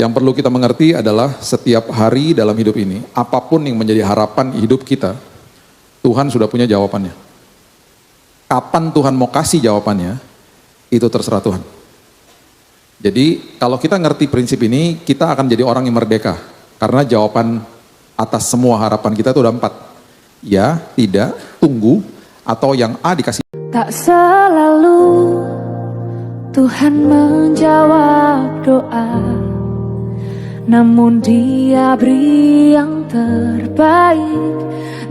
Yang perlu kita mengerti adalah setiap hari dalam hidup ini, apapun yang menjadi harapan hidup kita, Tuhan sudah punya jawabannya. Kapan Tuhan mau kasih jawabannya, itu terserah Tuhan. Jadi kalau kita ngerti prinsip ini, kita akan jadi orang yang merdeka. Karena jawaban atas semua harapan kita itu ada 4. Ya, tidak, tunggu, atau yang A dikasih. Tak selalu Tuhan menjawab doa, namun Dia beri yang terbaik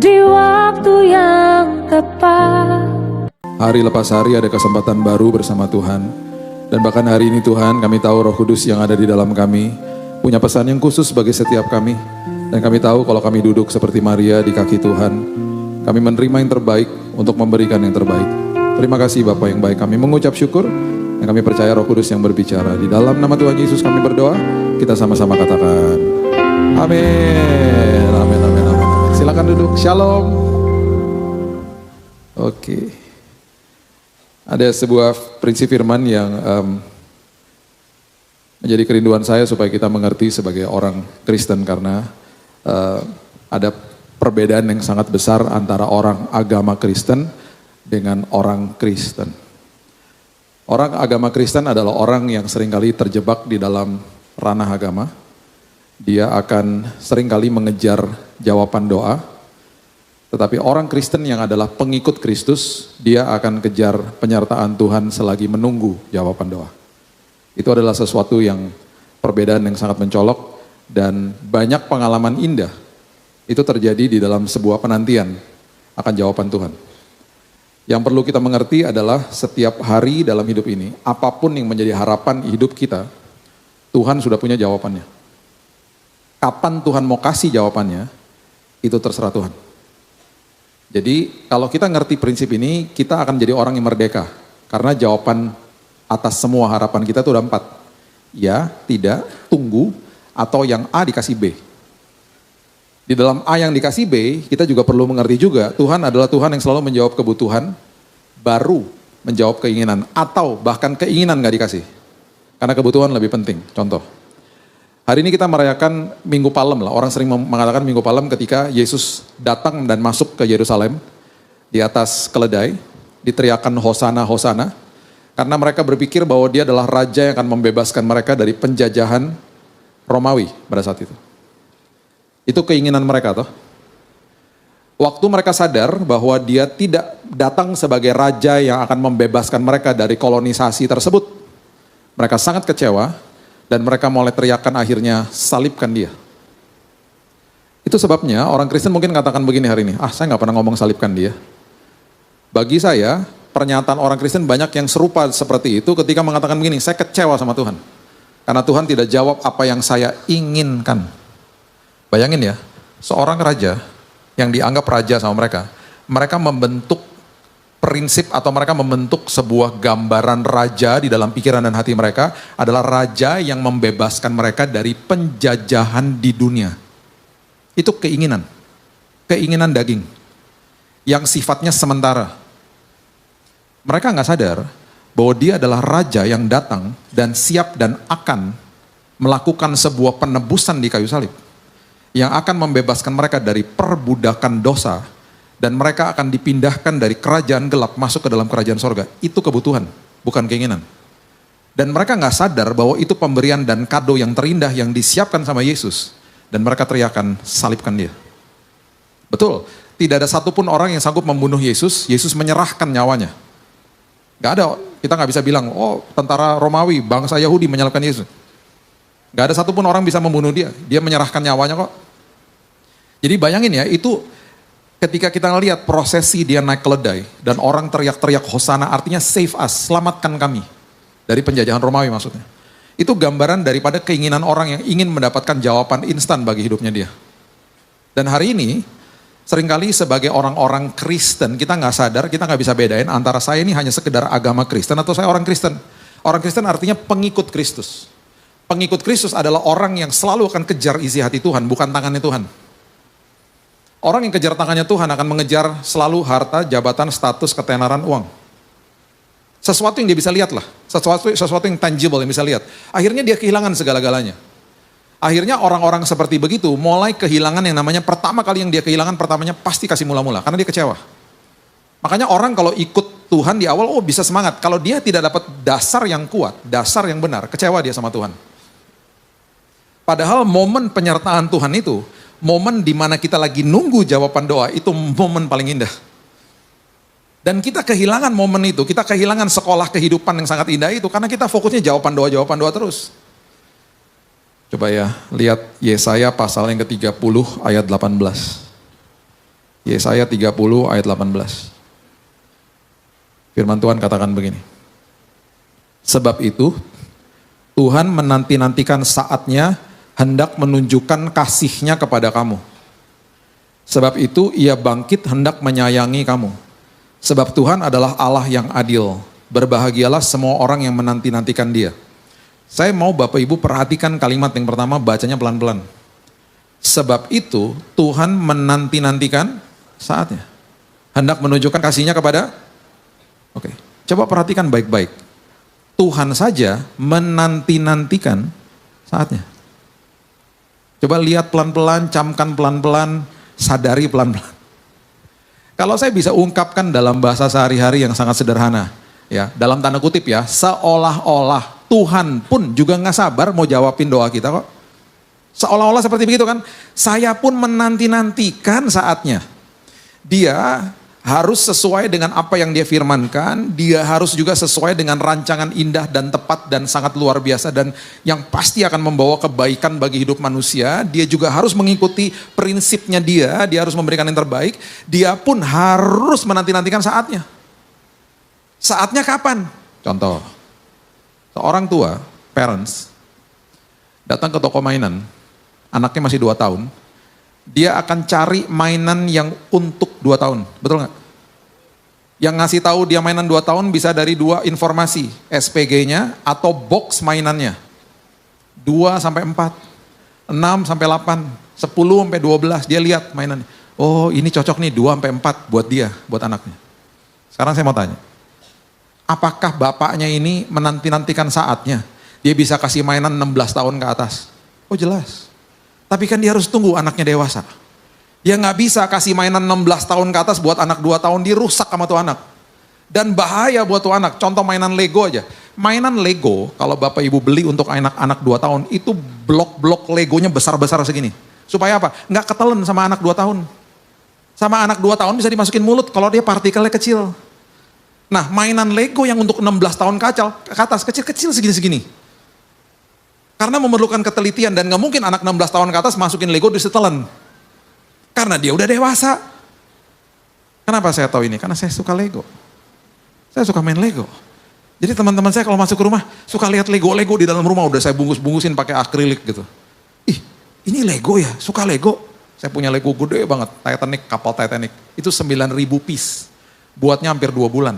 di waktu yang tepat. Hari lepas hari ada kesempatan baru bersama Tuhan. Dan bahkan hari ini Tuhan, kami tahu Roh Kudus yang ada di dalam kami punya pesan yang khusus bagi setiap kami. Dan kami tahu kalau kami duduk seperti Maria di kaki Tuhan, kami menerima yang terbaik untuk memberikan yang terbaik. Terima kasih Bapak yang baik, kami mengucap syukur dan kami percaya Roh Kudus yang berbicara. Di dalam nama Tuhan Yesus kami berdoa, kita sama-sama katakan amin, amin, amin, amin. Silakan duduk, shalom. Oke. Ada sebuah prinsip firman yang menjadi kerinduan saya supaya kita mengerti sebagai orang Kristen, karena ada perbedaan yang sangat besar antara orang agama Kristen dengan orang Kristen. Orang agama Kristen adalah orang yang seringkali terjebak di dalam ranah agama. Dia akan seringkali mengejar jawaban doa. Tetapi orang Kristen yang adalah pengikut Kristus, dia akan kejar penyertaan Tuhan selagi menunggu jawaban doa. Itu adalah sesuatu yang perbedaan yang sangat mencolok dan banyak pengalaman indah itu terjadi di dalam sebuah penantian akan jawaban Tuhan. Yang perlu kita mengerti adalah setiap hari dalam hidup ini, apapun yang menjadi harapan hidup kita, Tuhan sudah punya jawabannya. Kapan Tuhan mau kasih jawabannya, itu terserah Tuhan. Jadi kalau kita ngerti prinsip ini, kita akan jadi orang yang merdeka. Karena jawaban atas semua harapan kita itu ada 4. Ya, tidak, tunggu, atau yang A dikasih B. Di dalam A yang dikasih B, kita juga perlu mengerti juga, Tuhan adalah Tuhan yang selalu menjawab kebutuhan, baru menjawab keinginan, atau bahkan keinginan gak dikasih. Karena kebutuhan lebih penting. Contoh, hari ini kita merayakan Minggu Palem lah. Orang sering mengatakan Minggu Palem ketika Yesus datang dan masuk ke Yerusalem di atas keledai, diteriakan Hosana, Hosana. Karena mereka berpikir bahwa dia adalah raja yang akan membebaskan mereka dari penjajahan Romawi pada saat itu. Itu keinginan mereka toh. Waktu mereka sadar bahwa dia tidak datang sebagai raja yang akan membebaskan mereka dari kolonisasi tersebut, mereka sangat kecewa dan mereka mulai teriakan akhirnya, salibkan dia. Itu sebabnya orang Kristen mungkin katakan begini hari ini, saya gak pernah ngomong salibkan dia. Bagi saya, pernyataan orang Kristen banyak yang serupa seperti itu ketika mengatakan begini, saya kecewa sama Tuhan. Karena Tuhan tidak jawab apa yang saya inginkan. Bayangin ya, seorang raja yang dianggap raja sama mereka membentuk prinsip atau mereka membentuk sebuah gambaran raja di dalam pikiran dan hati mereka adalah raja yang membebaskan mereka dari penjajahan di dunia. Itu keinginan daging yang sifatnya sementara. Mereka nggak sadar bahwa dia adalah raja yang datang dan siap dan akan melakukan sebuah penebusan di kayu salib yang akan membebaskan mereka dari perbudakan dosa dan mereka akan dipindahkan dari kerajaan gelap masuk ke dalam kerajaan sorga. Itu kebutuhan, bukan keinginan. Dan mereka nggak sadar bahwa itu pemberian dan kado yang terindah yang disiapkan sama Yesus. Dan mereka teriakan, salibkan dia. Betul, tidak ada satupun orang yang sanggup membunuh Yesus, Yesus menyerahkan nyawanya. Gak ada, kita gak bisa bilang, tentara Romawi, bangsa Yahudi menyalibkan Yesus. Gak ada satupun orang bisa membunuh dia, dia menyerahkan nyawanya kok. Jadi bayangin ya, itu ketika kita ngelihat prosesi dia naik keledai, dan orang teriak-teriak Hosana, artinya save us, selamatkan kami. Dari penjajahan Romawi maksudnya. Itu gambaran daripada keinginan orang yang ingin mendapatkan jawaban instan bagi hidupnya dia. Dan hari ini, seringkali sebagai orang-orang Kristen, kita nggak sadar, kita nggak bisa bedain antara saya ini hanya sekedar agama Kristen atau saya orang Kristen. Orang Kristen artinya pengikut Kristus. Pengikut Kristus adalah orang yang selalu akan kejar isi hati Tuhan, bukan tangannya Tuhan. Orang yang kejar tangannya Tuhan akan mengejar selalu harta, jabatan, status, ketenaran, uang. Sesuatu yang dia bisa lihat lah, sesuatu yang tangible yang bisa lihat. Akhirnya dia kehilangan segala-galanya. Akhirnya orang-orang seperti begitu mulai kehilangan yang namanya pertama kali yang dia kehilangan pertamanya pasti kasih mula-mula karena dia kecewa. Makanya orang kalau ikut Tuhan di awal bisa semangat. Kalau dia tidak dapat dasar yang kuat, dasar yang benar, kecewa dia sama Tuhan. Padahal momen penyertaan Tuhan itu, momen di mana kita lagi nunggu jawaban doa itu momen paling indah. Dan kita kehilangan momen itu, kita kehilangan sekolah kehidupan yang sangat indah itu karena kita fokusnya jawaban doa terus. Coba ya, lihat Yesaya pasal yang ke-30 ayat 18. Yesaya 30 ayat 18. Firman Tuhan katakan begini. Sebab itu, Tuhan menanti-nantikan saatnya hendak menunjukkan kasih-Nya kepada kamu. Sebab itu ia bangkit hendak menyayangi kamu. Sebab Tuhan adalah Allah yang adil. Berbahagialah semua orang yang menanti-nantikan Dia. Saya mau Bapak Ibu perhatikan kalimat yang pertama, bacanya pelan-pelan. Sebab itu Tuhan menanti-nantikan saatnya. Hendak menunjukkan kasih-Nya kepada. Oke, coba perhatikan baik-baik. Tuhan saja menanti-nantikan saatnya. Coba lihat pelan-pelan, camkan pelan-pelan, sadari pelan-pelan. Kalau saya bisa ungkapkan dalam bahasa sehari-hari yang sangat sederhana, ya, dalam tanda kutip ya, seolah-olah Tuhan pun juga nggak sabar mau jawabin doa kita kok. Seolah-olah seperti begitu kan. Saya pun menanti-nantikan saatnya. Dia harus sesuai dengan apa yang dia firmankan. Dia harus juga sesuai dengan rancangan indah dan tepat dan sangat luar biasa. Dan yang pasti akan membawa kebaikan bagi hidup manusia. Dia juga harus mengikuti prinsipnya dia. Dia harus memberikan yang terbaik. Dia pun harus menanti-nantikan saatnya. Saatnya kapan? Contoh. Seorang tua, parents, datang ke toko mainan, anaknya masih 2 tahun, dia akan cari mainan yang untuk 2 tahun, betul nggak? Yang ngasih tahu dia mainan 2 tahun bisa dari 2 informasi, SPG-nya atau box mainannya. 2 sampai 4, 6 sampai 8, 10 sampai 12, dia lihat mainannya. Oh ini cocok nih 2 sampai 4 buat dia, buat anaknya. Sekarang saya mau tanya. Apakah bapaknya ini menanti-nantikan saatnya? Dia bisa kasih mainan 16 tahun ke atas. Oh jelas. Tapi kan dia harus tunggu anaknya dewasa. Dia nggak bisa kasih mainan 16 tahun ke atas buat anak 2 tahun, dia rusak sama tuh anak. Dan bahaya buat tuh anak. Contoh mainan Lego aja. Mainan Lego, kalau bapak ibu beli untuk anak-anak 2 tahun, itu blok-blok Legonya besar-besar segini. Supaya apa? Nggak ketelen sama anak 2 tahun. Sama anak 2 tahun bisa dimasukin mulut kalau dia partikelnya kecil. Nah, mainan Lego yang untuk 16 tahun ke atas, kecil-kecil segini-segini. Karena memerlukan ketelitian dan gak mungkin anak 16 tahun ke atas masukin Lego disetelan. Karena dia udah dewasa. Kenapa saya tahu ini? Karena saya suka Lego. Saya suka main Lego. Jadi teman-teman saya kalau masuk ke rumah, suka lihat Lego di dalam rumah, udah saya bungkus-bungkusin pakai akrilik gitu. Ih, ini Lego ya? Suka Lego? Saya punya Lego gede banget, Titanic, kapal Titanic. Itu 9.000 piece. Buatnya hampir 2 bulan.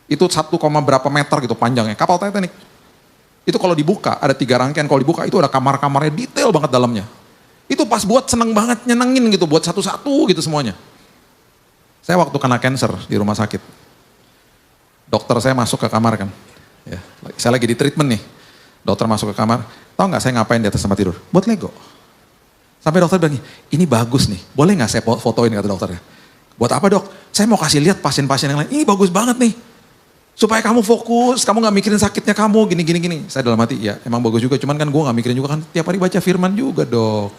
Itu 1, berapa meter gitu panjangnya, kapal Titanic. Itu kalau dibuka, ada 3 rangkaian, kalau dibuka itu ada kamar-kamarnya detail banget dalamnya. Itu pas buat seneng banget, nyenengin gitu, buat satu-satu gitu semuanya. Saya waktu kena cancer di rumah sakit, dokter saya masuk ke kamar kan, ya, saya lagi di treatment nih, dokter masuk ke kamar, tahu nggak saya ngapain di atas tempat tidur? Buat Lego. Sampai dokter bilang, ini bagus nih, boleh nggak saya fotoin, kata dokternya. Buat apa dok? Saya mau kasih lihat pasien-pasien yang lain, ini bagus banget nih. Supaya kamu fokus, kamu gak mikirin sakitnya kamu, gini. Saya dalam hati, ya emang bagus juga, cuman kan gue gak mikirin juga kan, tiap hari baca firman juga dok.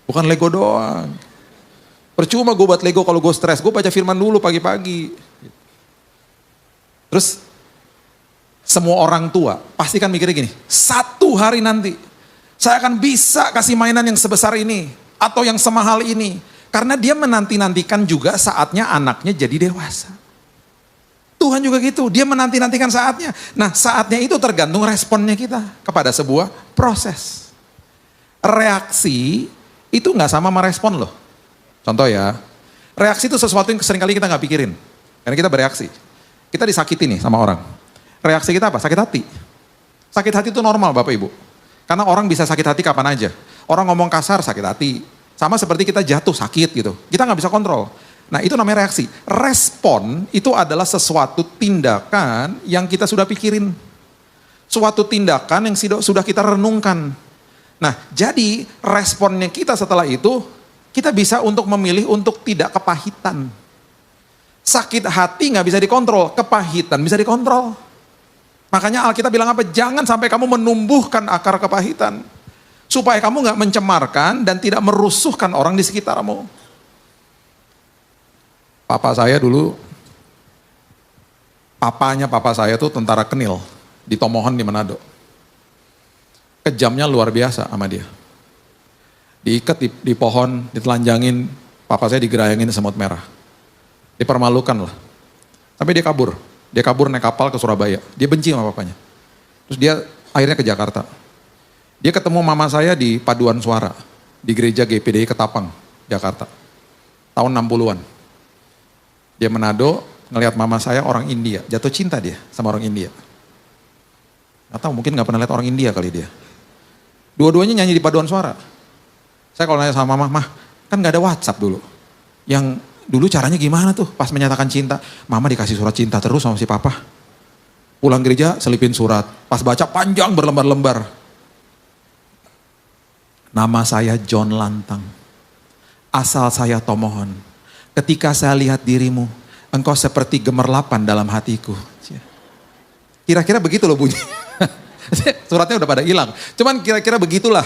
Bukan Lego doang. Percuma gue buat Lego kalau gue stres, gue baca firman dulu pagi-pagi. Terus, semua orang tua pasti kan mikirnya gini, satu hari nanti, saya akan bisa kasih mainan yang sebesar ini, atau yang semahal ini. Karena dia menanti-nantikan juga saatnya anaknya jadi dewasa. Tuhan juga gitu, dia menanti-nantikan saatnya. Nah saatnya itu tergantung responnya kita kepada sebuah proses. Reaksi itu gak sama merespon loh. Contoh ya, reaksi itu sesuatu yang seringkali kita gak pikirin. Karena kita bereaksi. Kita disakiti nih sama orang. Reaksi kita apa? Sakit hati. Sakit hati itu normal Bapak Ibu. Karena orang bisa sakit hati kapan aja. Orang ngomong kasar sakit hati. Sama seperti kita jatuh sakit gitu. Kita gak bisa kontrol. Nah itu namanya reaksi. Respon itu adalah sesuatu tindakan yang kita sudah pikirin. Suatu tindakan yang sudah kita renungkan. Nah, jadi responnya kita setelah itu, kita bisa untuk memilih untuk tidak kepahitan. Sakit hati nggak bisa dikontrol, kepahitan bisa dikontrol. Makanya Alkitab bilang apa? Jangan sampai kamu menumbuhkan akar kepahitan. Supaya kamu nggak mencemarkan dan tidak merusuhkan orang di sekitarmu. Papanya papa saya tuh tentara Kenil di Tomohon di Manado. Kejamnya luar biasa sama dia. Diikat di pohon, ditelanjangin, papa saya digerayangin semut merah. Dipermalukan lah. Tapi dia kabur. Dia kabur naik kapal ke Surabaya. Dia benci sama papanya. Terus dia akhirnya ke Jakarta. Dia ketemu mama saya di Paduan Suara. Di gereja GPDI Ketapang, Jakarta. Tahun 60-an. Dia Manado, ngelihat mama saya orang India. Jatuh cinta dia sama orang India. Gak tahu, mungkin gak pernah lihat orang India kali dia. Dua-duanya nyanyi di Paduan Suara. Saya kalau nanya sama mama, kan gak ada WhatsApp dulu. Yang dulu caranya gimana tuh pas menyatakan cinta? Mama dikasih surat cinta terus sama si papa. Pulang gereja selipin surat. Pas baca panjang berlembar-lembar. Nama saya John Lantang. Asal saya Tomohon. Ketika saya lihat dirimu, engkau seperti gemerlapan dalam hatiku. Kira-kira begitu loh bunyi. Suratnya udah pada hilang. Cuman kira-kira begitulah.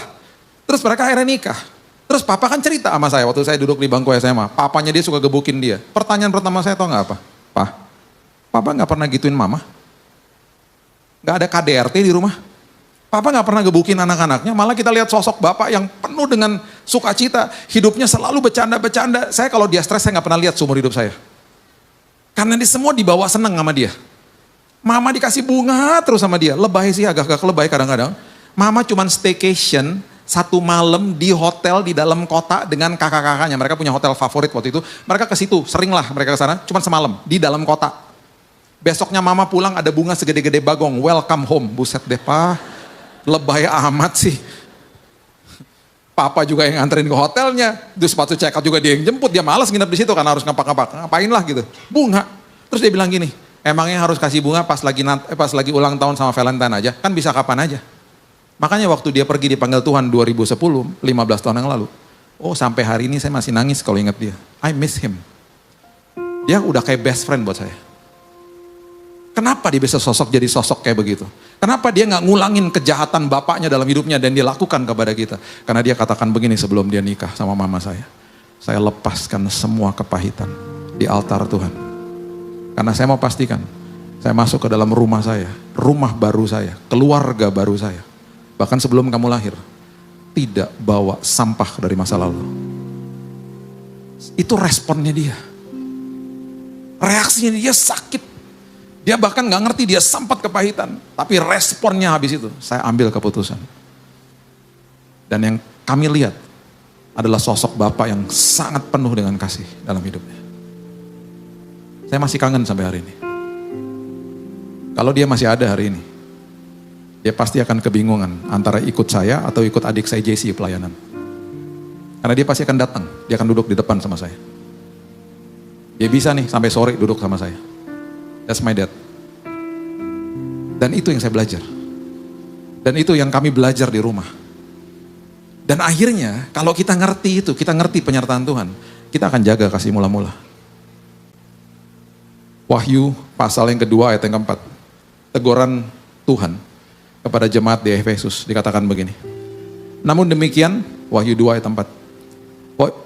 Terus mereka akhirnya nikah. Terus papa kan cerita sama saya waktu saya duduk di bangku SMA. Papanya dia suka gebukin dia. Pertanyaan pertama saya tau gak apa? Papa gak pernah gituin mama? Gak ada KDRT di rumah? Papa gak pernah gebukin anak-anaknya? Malah kita lihat sosok bapak yang penuh dengan sukacita. Hidupnya selalu bercanda-bercanda. Saya kalau dia stres saya gak pernah lihat seumur hidup saya. Karena dia semua dibawa seneng sama dia. Mama dikasih bunga terus sama dia. Lebay sih, agak-agak lebay kadang-kadang. Mama cuman staycation 1 malam di hotel di dalam kota dengan kakak-kakaknya. Mereka punya hotel favorit waktu itu. Mereka ke situ, sering lah mereka ke sana. Cuman semalam di dalam kota. Besoknya mama pulang ada bunga segede-gede bagong. Welcome home. Buset deh pak. Lebay amat sih. Papa juga yang nganterin ke hotelnya. Terus sepatu check out juga dia yang jemput. Dia malas nginep di situ karena harus ngapak-ngapak. Ngapain lah gitu. Bunga. Terus dia bilang gini. Emangnya harus kasih bunga pas lagi ulang tahun sama Valentine aja? Kan bisa kapan aja. Makanya waktu dia pergi dipanggil Tuhan 2010, 15 tahun yang lalu. Oh sampai hari ini saya masih nangis kalau ingat dia. I miss him. Dia udah kayak best friend buat saya. Kenapa dia bisa jadi sosok kayak begitu? Kenapa dia gak ngulangin kejahatan bapaknya dalam hidupnya dan dia lakukan kepada kita? Karena dia katakan begini sebelum dia nikah sama mama saya. Saya lepaskan semua kepahitan di altar Tuhan. Karena saya mau pastikan, saya masuk ke dalam rumah saya, rumah baru saya, keluarga baru saya. Bahkan sebelum kamu lahir, tidak bawa sampah dari masa lalu. Itu responnya dia. Reaksinya dia sakit. Dia bahkan gak ngerti dia sempat kepahitan. Tapi responnya habis itu, saya ambil keputusan. Dan yang kami lihat adalah sosok Bapak yang sangat penuh dengan kasih dalam hidupnya. Saya masih kangen sampai hari ini. Kalau dia masih ada hari ini, dia pasti akan kebingungan antara ikut saya atau ikut adik saya JC pelayanan. Karena dia pasti akan datang, dia akan duduk di depan sama saya. Dia bisa nih sampai sore duduk sama saya. That's my dad. Dan itu yang saya belajar. Dan itu yang kami belajar di rumah. Dan akhirnya kalau kita ngerti itu, kita ngerti penyertaan Tuhan, kita akan jaga kasih mula-mula. Wahyu pasal yang kedua ayat yang keempat. Teguran Tuhan kepada jemaat di Efesus dikatakan begini. Namun demikian, Wahyu 2 ayat 4.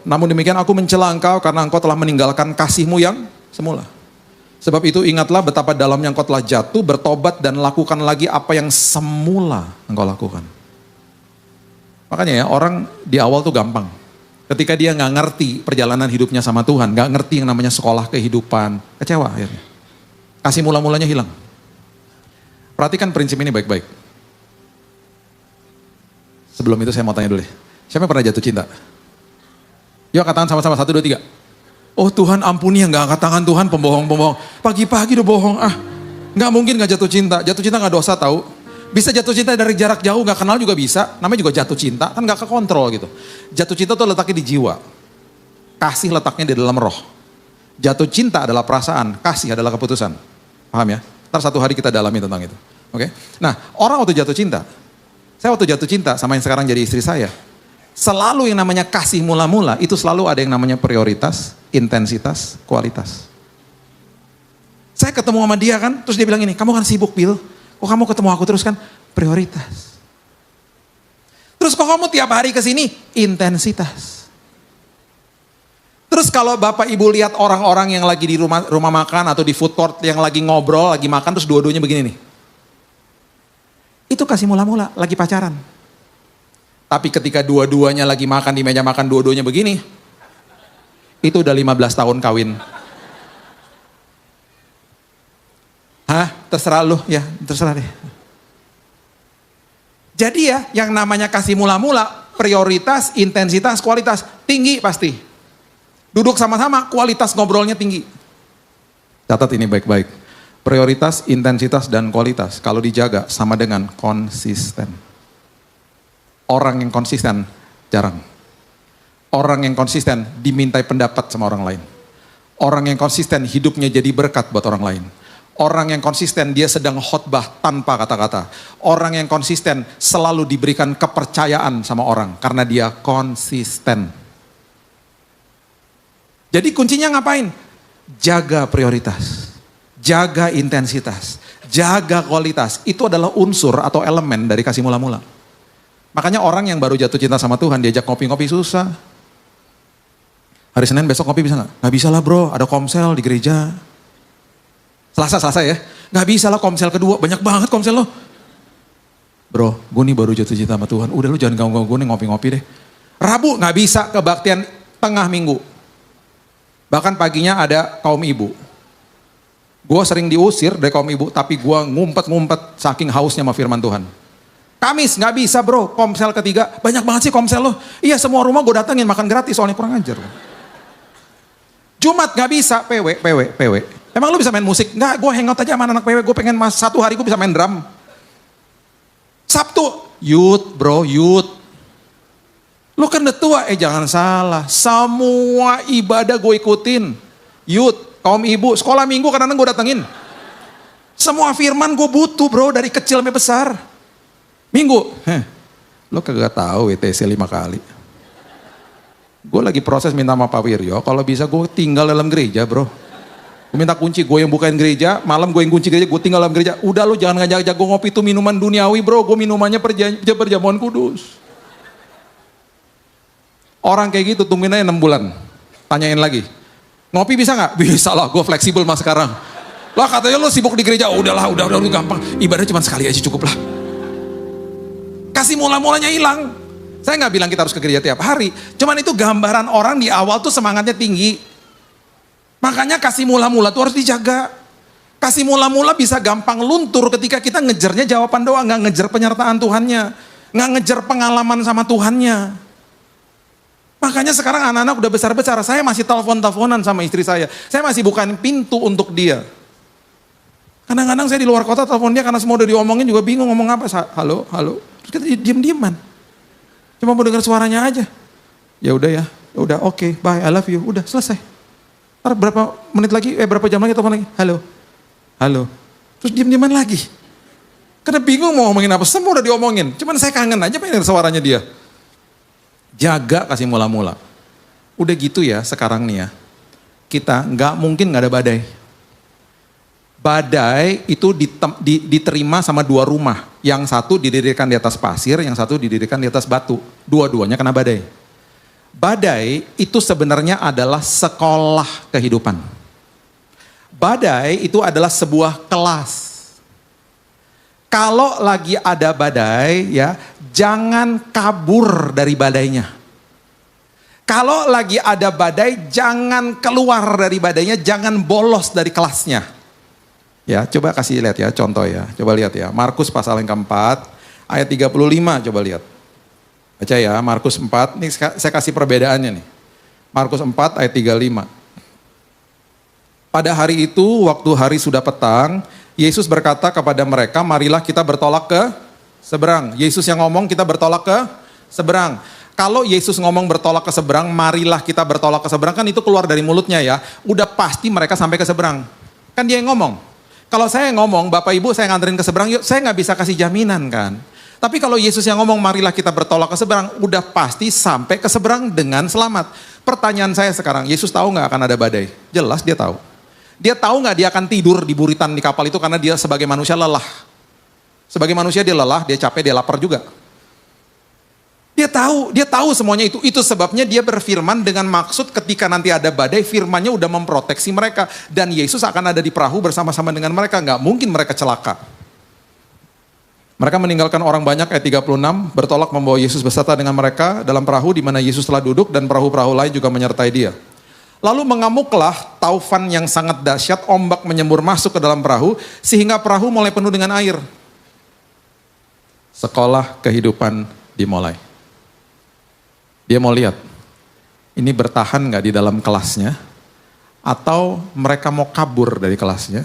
Namun demikian aku mencela engkau karena engkau telah meninggalkan kasihmu yang semula. Sebab itu ingatlah betapa dalamnya engkau telah jatuh, bertobat dan lakukan lagi apa yang semula engkau lakukan. Makanya ya orang di awal tuh gampang. Ketika dia gak ngerti perjalanan hidupnya sama Tuhan, gak ngerti yang namanya sekolah kehidupan, kecewa akhirnya. Kasih mula-mulanya hilang. Perhatikan prinsip ini baik-baik. Sebelum itu saya mau tanya dulu deh. Siapa yang pernah jatuh cinta? Yuk angkat tangan sama-sama, 1, 2, 3. Oh Tuhan ampuni yang gak angkat tangan Tuhan, pembohong-pembohong. Pagi-pagi udah bohong, gak mungkin gak jatuh cinta. Jatuh cinta gak dosa tahu. Bisa jatuh cinta dari jarak jauh, gak kenal juga bisa. Namanya juga jatuh cinta, kan gak kekontrol gitu. Jatuh cinta tuh letaknya di jiwa. Kasih letaknya di dalam roh. Jatuh cinta adalah perasaan, kasih adalah keputusan. Paham ya? Ntar satu hari kita dalami tentang itu. Oke? Nah, orang waktu jatuh cinta, Saya waktu jatuh cinta sama yang sekarang jadi istri saya, selalu yang namanya kasih mula-mula, itu selalu ada yang namanya prioritas, intensitas, kualitas. Saya ketemu sama dia kan, terus dia bilang ini, kamu kan sibuk Bil, kok kamu ketemu aku terus kan? Prioritas. Terus kok kamu tiap hari kesini? Intensitas. Terus kalau bapak ibu lihat orang-orang yang lagi di rumah makan atau di food court yang lagi ngobrol, lagi makan, terus dua-duanya begini nih. Itu kasih mula-mula, lagi pacaran. Tapi ketika dua-duanya lagi makan di meja makan, dua-duanya begini, itu udah 15 tahun kawin. Hah? Terserah lu, ya terserah deh. Jadi ya, yang namanya kasih mula-mula, prioritas, intensitas, kualitas, tinggi pasti. Duduk sama-sama, kualitas ngobrolnya tinggi. Catat ini baik-baik. Prioritas, intensitas, dan kualitas, kalau dijaga sama dengan konsisten. Orang yang konsisten, jarang. Orang yang konsisten dimintai pendapat sama orang lain. Orang yang konsisten hidupnya jadi berkat buat orang lain. Orang yang konsisten dia sedang khotbah tanpa kata-kata. Orang yang konsisten selalu diberikan kepercayaan sama orang karena dia konsisten. Jadi kuncinya ngapain? Jaga prioritas, jaga intensitas, jaga kualitas. Itu adalah unsur atau elemen dari kasih mula-mula. Makanya orang yang baru jatuh cinta sama Tuhan diajak ngopi-ngopi susah. Hari Senin besok ngopi bisa nggak? Nggak bisa lah bro, ada komsel di gereja. Selasa ya, nggak bisa lah komsel kedua, banyak banget komsel lo. Bro, gue nih baru jatuh cinta sama Tuhan, udah lu jangan ganggu gue nih ngopi-ngopi deh. Rabu nggak bisa kebaktian tengah minggu. Bahkan paginya ada kaum ibu. Gue sering diusir dari kaum ibu, tapi gue ngumpet-ngumpet saking hausnya sama firman Tuhan. Kamis nggak bisa bro, komsel ketiga, banyak banget sih komsel lo. Iya semua rumah gue datengin makan gratis soalnya kurang ajar. Jumat nggak bisa, PW. Emang lu bisa main musik? Enggak, gue hangout aja sama anak PW, gue pengen satu hari gue bisa main drum. Sabtu, youth bro, youth. Lu kan udah tua, jangan salah. Semua ibadah gue ikutin. Youth, kaum ibu, sekolah minggu kadang-kadang gue datengin. Semua firman gue butuh bro, dari kecil sampai besar. Minggu, lu kagak tahu WTC 5 kali. Gue lagi proses minta sama Pak Wiryo, kalau bisa gue tinggal dalam gereja bro. Gue minta kunci, gue yang bukain gereja, malam gue yang kunci gereja, gue tinggal dalam gereja. Udah lu jangan ngajak-ngajak gue ngopi itu minuman duniawi bro, gue minumannya perjamuan kudus. Orang kayak gitu tungguin aja 6 bulan, tanyain lagi. Ngopi bisa gak? Bisa lah, gue fleksibel mas sekarang. Lah katanya lu sibuk di gereja, udah gampang. Ibadah cuma sekali aja cukup lah. Kasih mula-mulanya hilang. Saya gak bilang kita harus ke gereja tiap hari, cuman itu gambaran orang di awal tuh semangatnya tinggi. Makanya kasih mula-mula tuh harus dijaga. Kasih mula-mula bisa gampang luntur ketika kita ngejarnya jawaban doa, gak ngejar penyertaan Tuhannya, gak ngejar pengalaman sama Tuhannya. Makanya sekarang anak-anak udah besar-besar, saya masih telepon-teleponan sama istri saya masih bukain pintu untuk dia. Kadang-kadang saya di luar kota telepon dia karena semua udah diomongin juga bingung ngomong apa. Halo, terus kita diem-dieman. Cuma mau dengar suaranya aja. Ya udah oke, bye, I love you, udah selesai. Ntar berapa menit lagi, berapa jam lagi telepon lagi, halo. Terus diem-dieman lagi. Karena bingung mau ngomongin apa, semua udah diomongin. Cuman saya kangen aja pengen denger suaranya dia. Jaga kasih mula-mula. Udah gitu ya sekarang nih ya. Kita nggak mungkin nggak ada badai. Badai itu diterima sama dua rumah. Yang satu didirikan di atas pasir, yang satu didirikan di atas batu. Dua-duanya kena badai. Badai itu sebenarnya adalah sekolah kehidupan. Badai itu adalah sebuah kelas. Kalau lagi ada badai ya, jangan kabur dari badainya. Kalau lagi ada badai, jangan keluar dari badainya, jangan bolos dari kelasnya. Ya, coba kasih lihat ya contoh ya. Coba lihat ya, Markus pasal yang keempat, ayat 35, coba lihat. Baca ya, Markus 4, ini saya kasih perbedaannya nih. Markus 4 ayat 35. Pada hari itu, waktu hari sudah petang, Yesus berkata kepada mereka, marilah kita bertolak ke seberang. Yesus yang ngomong kita bertolak ke seberang. Kalau Yesus ngomong bertolak ke seberang, marilah kita bertolak ke seberang, kan itu keluar dari mulutnya ya. Udah pasti mereka sampai ke seberang. Kan dia yang ngomong. Kalau saya ngomong, Bapak Ibu saya nganterin ke seberang, yuk, saya nggak bisa kasih jaminan kan. Tapi kalau Yesus yang ngomong marilah kita bertolak ke seberang, udah pasti sampai ke seberang dengan selamat. Pertanyaan saya sekarang, Yesus tahu nggak akan ada badai? Jelas dia tahu. Dia tahu nggak dia akan tidur di buritan di kapal itu karena dia sebagai manusia lelah. Sebagai manusia dia lelah, dia capek, dia lapar juga. Dia tahu semuanya itu. Itu sebabnya dia berfirman dengan maksud ketika nanti ada badai, firmannya udah memproteksi mereka. Dan Yesus akan ada di perahu bersama-sama dengan mereka. Nggak mungkin mereka celaka. Mereka meninggalkan orang banyak, ayat 36, bertolak membawa Yesus beserta dengan mereka dalam perahu di mana Yesus telah duduk dan perahu-perahu lain juga menyertai dia. Lalu mengamuklah taufan yang sangat dahsyat, ombak menyembur masuk ke dalam perahu, sehingga perahu mulai penuh dengan air. Sekolah kehidupan dimulai. Dia mau lihat, ini bertahan gak di dalam kelasnya, atau mereka mau kabur dari kelasnya.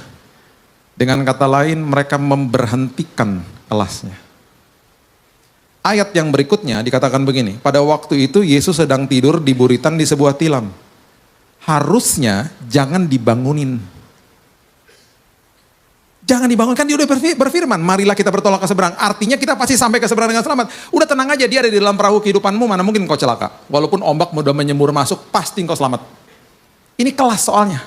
Dengan kata lain, mereka memberhentikan kelasnya. Ayat yang berikutnya dikatakan begini, pada waktu itu Yesus sedang tidur di buritan di sebuah tilam. Harusnya jangan dibangunin. Jangan dibangunkan, dia udah berfirman, marilah kita bertolak ke seberang. Artinya kita pasti sampai ke seberang dengan selamat. Udah tenang aja, dia ada di dalam perahu kehidupanmu, mana mungkin kau celaka. Walaupun ombak udah menyembur masuk, pasti kau selamat. Ini kelas soalnya.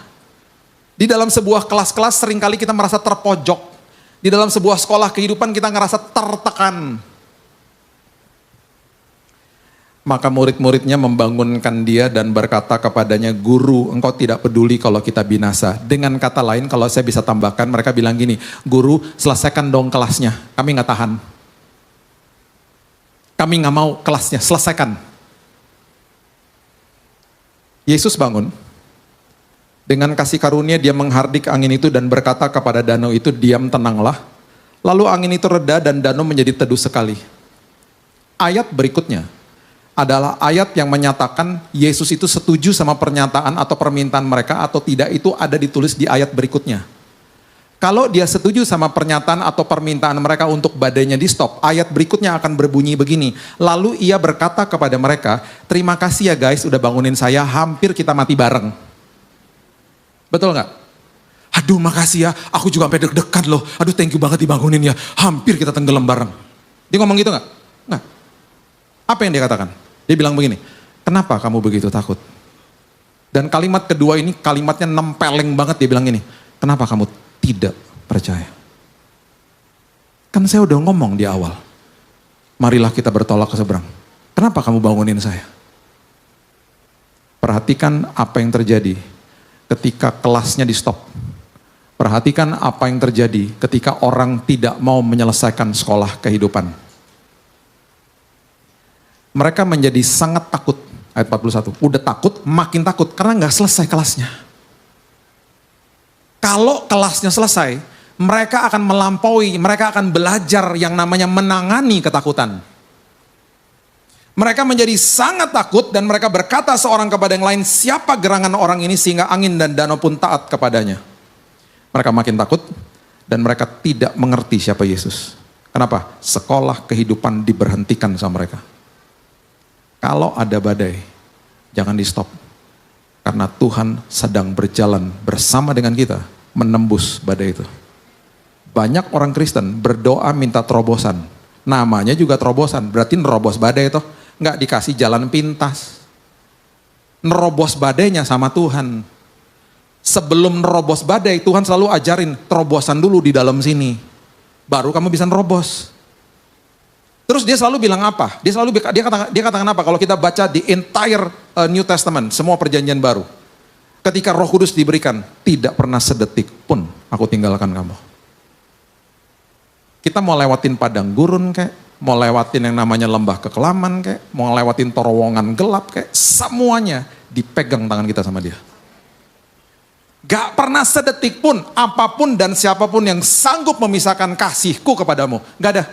Di dalam sebuah kelas-kelas seringkali kita merasa terpojok. Di dalam sebuah sekolah kehidupan kita ngerasa tertekan. Maka murid-muridnya membangunkan dia dan berkata kepadanya, guru, engkau tidak peduli kalau kita binasa. Dengan kata lain, kalau saya bisa tambahkan, mereka bilang gini, guru, selesaikan dong kelasnya, kami nggak tahan. Kami nggak mau kelasnya, selesaikan. Yesus bangun, dengan kasih karunia dia menghardik angin itu dan berkata kepada danau itu, diam, tenanglah. Lalu angin itu reda dan danau menjadi teduh sekali. Ayat berikutnya adalah ayat yang menyatakan Yesus itu setuju sama pernyataan atau permintaan mereka atau tidak, itu ada ditulis di ayat berikutnya. Kalau dia setuju sama pernyataan atau permintaan mereka untuk badainya di stop, ayat berikutnya akan berbunyi begini. Lalu ia berkata kepada mereka, terima kasih ya guys udah bangunin saya, hampir kita mati bareng. Betul nggak? Aduh makasih ya, aku juga sampai deg-degan loh. Aduh thank you banget dibangunin ya, hampir kita tenggelam bareng. Dia ngomong gitu nggak? Nggak. Apa yang dia katakan? Dia bilang begini, kenapa kamu begitu takut? Dan kalimat kedua ini kalimatnya nempeleng banget, dia bilang gini, kenapa kamu tidak percaya? Kan saya udah ngomong di awal, marilah kita bertolak ke seberang. Kenapa kamu bangunin saya? Perhatikan apa yang terjadi ketika kelasnya di stop. Perhatikan apa yang terjadi ketika orang tidak mau menyelesaikan sekolah kehidupan. Mereka menjadi sangat takut, ayat 41. Udah takut, makin takut, karena nggak selesai kelasnya. Kalau kelasnya selesai, mereka akan melampaui, mereka akan belajar yang namanya menangani ketakutan. Mereka menjadi sangat takut dan mereka berkata seorang kepada yang lain, siapa gerangan orang ini sehingga angin dan danau pun taat kepadanya. Mereka makin takut dan mereka tidak mengerti siapa Yesus. Kenapa? Sekolah kehidupan diberhentikan sama mereka. Kalau ada badai, jangan di stop. Karena Tuhan sedang berjalan bersama dengan kita, menembus badai itu. Banyak orang Kristen berdoa minta terobosan. Namanya juga terobosan, berarti nerobos badai itu. Nggak dikasih jalan pintas. Nerobos badainya sama Tuhan. Sebelum nerobos badai, Tuhan selalu ajarin terobosan dulu di dalam sini. Baru kamu bisa nerobos. Terus dia selalu bilang apa? Dia katakan apa? Kalau kita baca di entire New Testament, semua perjanjian baru. Ketika Roh Kudus diberikan, tidak pernah sedetik pun aku tinggalkan kamu. Kita mau lewatin padang gurun kayak, mau lewatin yang namanya lembah kekelaman kayak, mau lewatin terowongan gelap kayak, semuanya dipegang tangan kita sama dia. Gak pernah sedetik pun, apapun dan siapapun yang sanggup memisahkan kasihku kepadamu. Gak ada.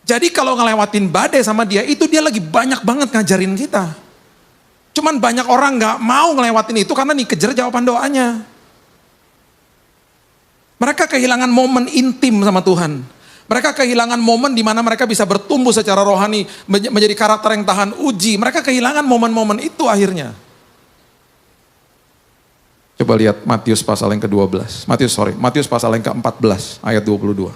Jadi kalau ngelewatin badai sama dia, itu dia lagi banyak banget ngajarin kita. Cuman banyak orang gak mau ngelewatin itu karena dikejar jawaban doanya. Mereka kehilangan momen intim sama Tuhan. Mereka kehilangan momen di mana mereka bisa bertumbuh secara rohani, menjadi karakter yang tahan uji. Mereka kehilangan momen-momen itu akhirnya. Coba lihat Matius pasal yang ke-12. Matius pasal yang ke-14 ayat 22.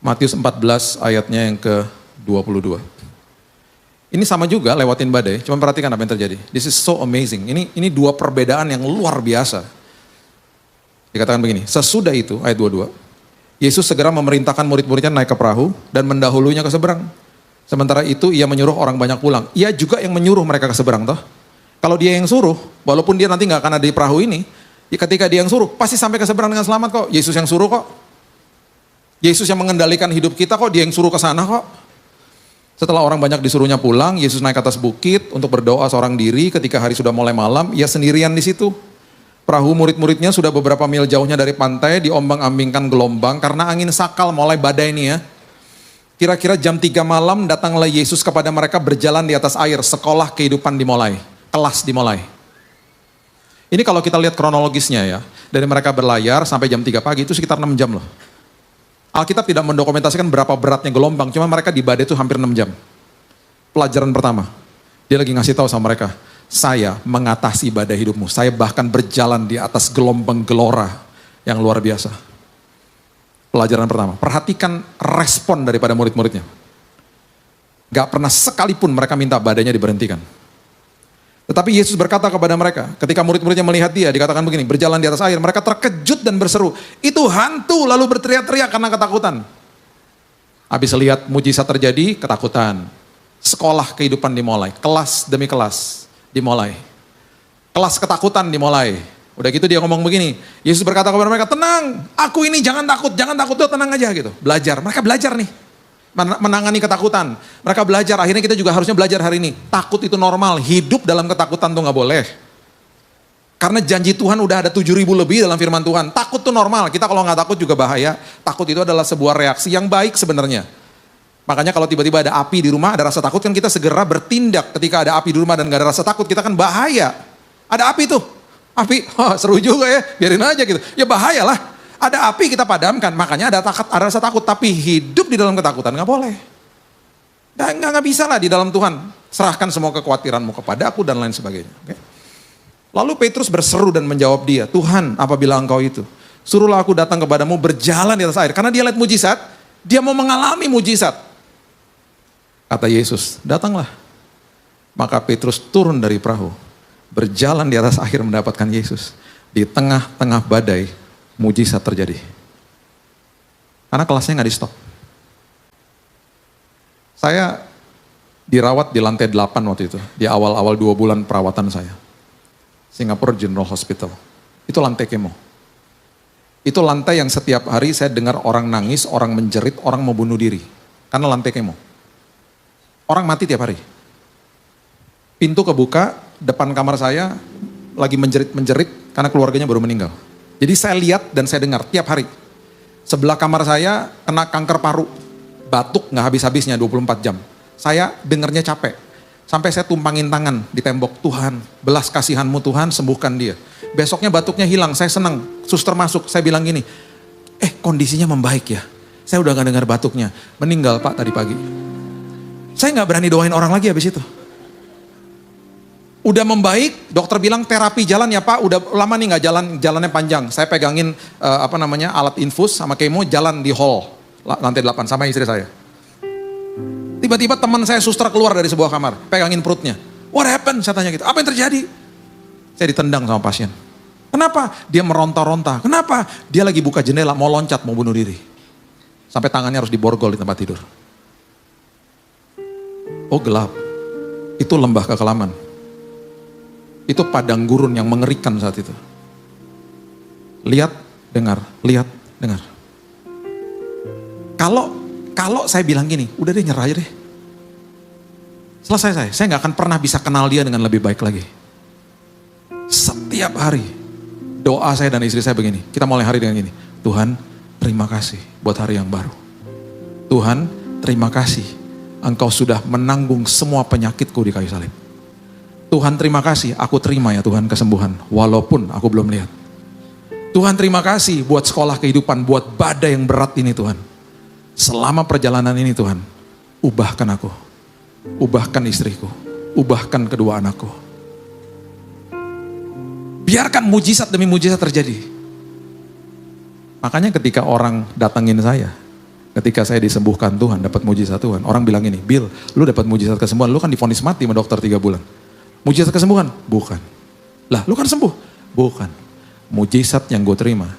Matius 14 ayatnya yang ke-22. Ini sama juga lewatin badai, cuma perhatikan apa yang terjadi. This is so amazing. Ini dua perbedaan yang luar biasa. Dikatakan begini, sesudah itu, ayat 22, Yesus segera memerintahkan murid-muridnya naik ke perahu dan mendahulunya ke seberang. Sementara itu ia menyuruh orang banyak pulang. Ia juga yang menyuruh mereka ke seberang toh. Kalau dia yang suruh, walaupun dia nanti gak akan ada di perahu ini, ya ketika dia yang suruh, pasti sampai ke seberang dengan selamat kok. Yesus yang suruh kok. Yesus yang mengendalikan hidup kita kok, dia yang suruh ke sana kok. Setelah orang banyak disuruhnya pulang, Yesus naik ke atas bukit untuk berdoa seorang diri. Ketika hari sudah mulai malam, ia sendirian di situ. Perahu murid-muridnya sudah beberapa mil jauhnya dari pantai, diombang-ambingkan gelombang karena angin sakal mulai badai ini ya. Kira-kira jam 3 malam datanglah Yesus kepada mereka berjalan di atas air, sekolah kehidupan dimulai, kelas dimulai. Ini kalau kita lihat kronologisnya ya, dari mereka berlayar sampai jam 3 pagi itu sekitar 6 jam loh. Alkitab tidak mendokumentasikan berapa beratnya gelombang, cuma mereka di badai itu hampir 6 jam. Pelajaran pertama, dia lagi ngasih tahu sama mereka, saya mengatasi badai hidupmu, saya bahkan berjalan di atas gelombang gelora yang luar biasa. Pelajaran pertama, perhatikan respon daripada murid-muridnya. Gak pernah sekalipun mereka minta badainya diberhentikan. Tetapi Yesus berkata kepada mereka, ketika murid-muridnya melihat dia, dikatakan begini, berjalan di atas air, mereka terkejut dan berseru, itu hantu, lalu berteriak-teriak karena ketakutan. Habis lihat mujizat terjadi, ketakutan. Sekolah kehidupan dimulai, kelas demi kelas dimulai. Kelas ketakutan dimulai. Udah gitu dia ngomong begini, Yesus berkata kepada mereka, tenang, aku ini jangan takut tuh tenang aja gitu. Belajar, mereka belajar nih. Menangani ketakutan. Mereka belajar, akhirnya kita juga harusnya belajar hari ini. Takut itu normal, hidup dalam ketakutan tuh gak boleh. Karena janji Tuhan udah ada 7.000 lebih dalam firman Tuhan. Takut tuh normal, kita kalau gak takut juga bahaya. Takut itu adalah sebuah reaksi yang baik sebenarnya. Makanya kalau tiba-tiba ada api di rumah, ada rasa takut kan kita segera bertindak. Ketika ada api di rumah dan gak ada rasa takut, kita kan bahaya. Ada api tuh, api, seru juga ya, biarin aja gitu. Ya bahaya lah. Ada api kita padamkan, makanya ada rasa takut. Tapi hidup di dalam ketakutan gak boleh. Gak bisa lah di dalam Tuhan. Serahkan semua kekhawatiranmu kepada aku dan lain sebagainya. Okay? Lalu Petrus berseru dan menjawab dia, Tuhan apabila engkau itu, suruhlah aku datang kepadamu berjalan di atas air. Karena dia lihat mujizat, dia mau mengalami mujizat. Kata Yesus, datanglah. Maka Petrus turun dari perahu, berjalan di atas air mendapatkan Yesus. Di tengah-tengah badai, mujizat terjadi. Karena kelasnya gak di stop. Saya dirawat di lantai 8 waktu itu. Di awal-awal 2 bulan perawatan saya. Singapore General Hospital. Itu lantai kemo. Itu lantai yang setiap hari saya dengar orang nangis, orang menjerit, orang mau bunuh diri. Karena lantai kemo. Orang mati tiap hari. Pintu kebuka, depan kamar saya lagi menjerit-menjerit karena keluarganya baru meninggal. Jadi saya lihat dan saya dengar tiap hari. Sebelah kamar saya kena kanker paru. Batuk gak habis-habisnya 24 jam. Saya dengarnya capek. Sampai saya tumpangin tangan di tembok. Tuhan, belas kasihanmu Tuhan, sembuhkan dia. Besoknya batuknya hilang, saya senang. Suster masuk, saya bilang gini, kondisinya membaik ya. Saya udah gak dengar batuknya. Meninggal Pak tadi pagi. Saya gak berani doain orang lagi habis itu. Udah membaik, dokter bilang terapi jalan ya Pak, udah lama nih gak jalannya panjang. Saya pegangin alat infus sama kemo jalan di hall, lantai 8 sama istri saya. Tiba-tiba teman saya suster keluar dari sebuah kamar, pegangin perutnya. What happened? Saya tanya gitu, apa yang terjadi? Saya ditendang sama pasien. Kenapa? Dia meronta-ronta. Kenapa? Dia lagi buka jendela, mau loncat, mau bunuh diri. Sampai tangannya harus diborgol di tempat tidur. Oh gelap, itu lembah kekelaman. Itu padang gurun yang mengerikan saat itu. Lihat, dengar, lihat, dengar. Kalau saya bilang gini, udah deh nyerah aja deh. Selesai saya gak akan pernah bisa kenal dia dengan lebih baik lagi. Setiap hari, doa saya dan istri saya begini, kita mulai hari dengan gini. Tuhan, terima kasih buat hari yang baru. Tuhan, terima kasih, Engkau sudah menanggung semua penyakitku di kayu salib. Tuhan terima kasih, aku terima ya Tuhan kesembuhan, walaupun aku belum lihat. Tuhan terima kasih buat sekolah kehidupan, buat badai yang berat ini Tuhan. Selama perjalanan ini Tuhan, ubahkan aku, ubahkan istriku, ubahkan kedua anakku. Biarkan mujizat demi mujizat terjadi. Makanya ketika orang datangin saya Ketika saya disembuhkan Tuhan, dapat mujizat Tuhan. Orang bilang ini, Bill, lu dapat mujizat kesembuhan, lu kan divonis mati sama dokter 3 bulan. Mujizat kesembuhan? Bukan. Lah, lu kan sembuh? Bukan. Mujizat yang gue terima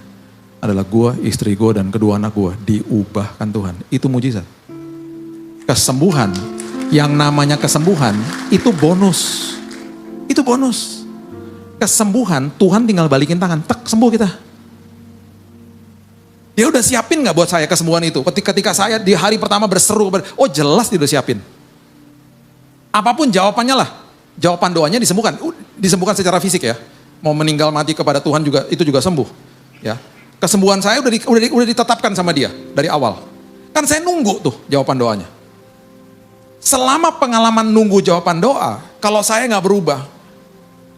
adalah gue, istri gue, dan kedua anak gue diubahkan Tuhan. Itu mujizat. Kesembuhan, yang namanya kesembuhan, itu bonus. Itu bonus. Kesembuhan, Tuhan tinggal balikin tangan, tek, sembuh kita. Dia udah siapin gak buat saya kesembuhan itu? Ketika saya di hari pertama berseru, oh jelas dia udah siapin. Apapun jawabannya lah. Jawaban doanya disembuhkan. Disembuhkan secara fisik ya. Mau meninggal mati kepada Tuhan juga, itu juga sembuh. Ya. Kesembuhan saya udah ditetapkan sama dia dari awal. Kan saya nunggu tuh jawaban doanya. Selama pengalaman nunggu jawaban doa, kalau saya gak berubah,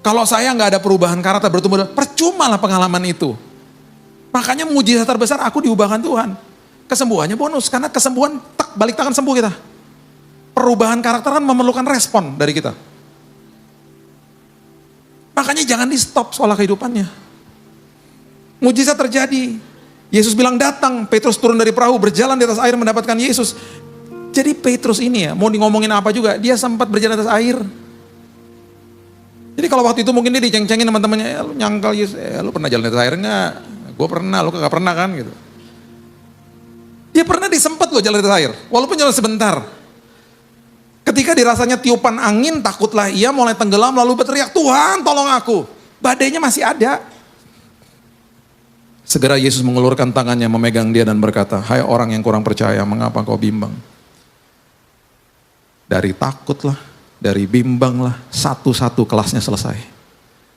kalau saya gak ada perubahan karakter bertumbuh, percuma lah pengalaman itu. Makanya mujizat terbesar aku diubahkan Tuhan. Kesembuhannya bonus, karena kesembuhan tak balik tangan sembuh kita. Perubahan karakter kan memerlukan respon dari kita. Makanya jangan di stop soal kehidupannya. Mujizat terjadi. Yesus bilang datang, Petrus turun dari perahu, berjalan di atas air mendapatkan Yesus. Jadi Petrus ini ya, mau ngomongin apa juga, dia sempat berjalan di atas air. Jadi kalau waktu itu mungkin dia diceng-cengin sama temannya, lu nyangkal Yesus, lu pernah jalan di atas air enggak? Gue pernah, lu kagak pernah kan gitu. Dia pernah disempet loh jalan di atas air, walaupun jalan sebentar. Ketika dirasanya tiupan angin, takutlah ia mulai tenggelam lalu berteriak, Tuhan tolong aku. Badainya masih ada. Segera Yesus mengulurkan tangannya memegang dia dan berkata, hai orang yang kurang percaya, mengapa kau bimbang? Dari takutlah, dari bimbang lah, satu-satu kelasnya selesai.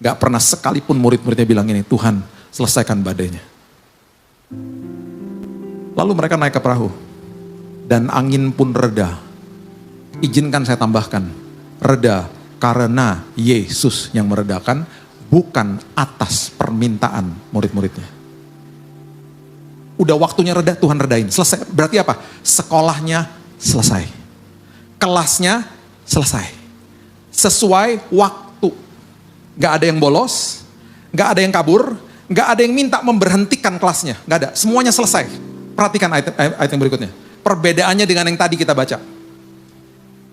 Gak pernah sekalipun murid-muridnya bilang ini, Tuhan selesaikan badainya. Lalu mereka naik ke perahu. Dan angin pun reda. Izinkan saya tambahkan. Reda karena Yesus yang meredakan, bukan atas permintaan murid-muridnya. Udah waktunya reda, Tuhan redain. Selesai. Berarti apa? Sekolahnya selesai. Kelasnya selesai. Sesuai waktu. Gak ada yang bolos, gak ada yang kabur, gak ada yang minta memberhentikan kelasnya. Gak ada, semuanya selesai. Perhatikan ayat yang berikutnya. Perbedaannya dengan yang tadi kita baca.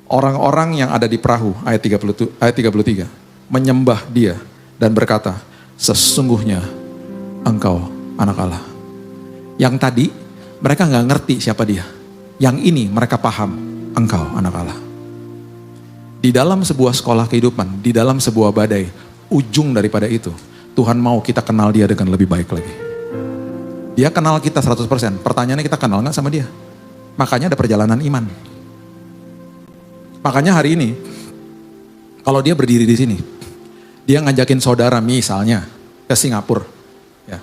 Orang-orang yang ada di perahu, ayat 33, menyembah dia dan berkata, sesungguhnya engkau anak Allah. Yang tadi mereka gak ngerti siapa dia. Yang ini mereka paham, engkau anak Allah. Di dalam sebuah sekolah kehidupan, di dalam sebuah badai, ujung daripada itu, Tuhan mau kita kenal dia dengan lebih baik lagi. Dia kenal kita 100%, pertanyaannya kita kenal gak sama dia? Makanya ada perjalanan iman. Makanya hari ini, kalau dia berdiri di sini, dia ngajakin saudara misalnya ke Singapura, ya,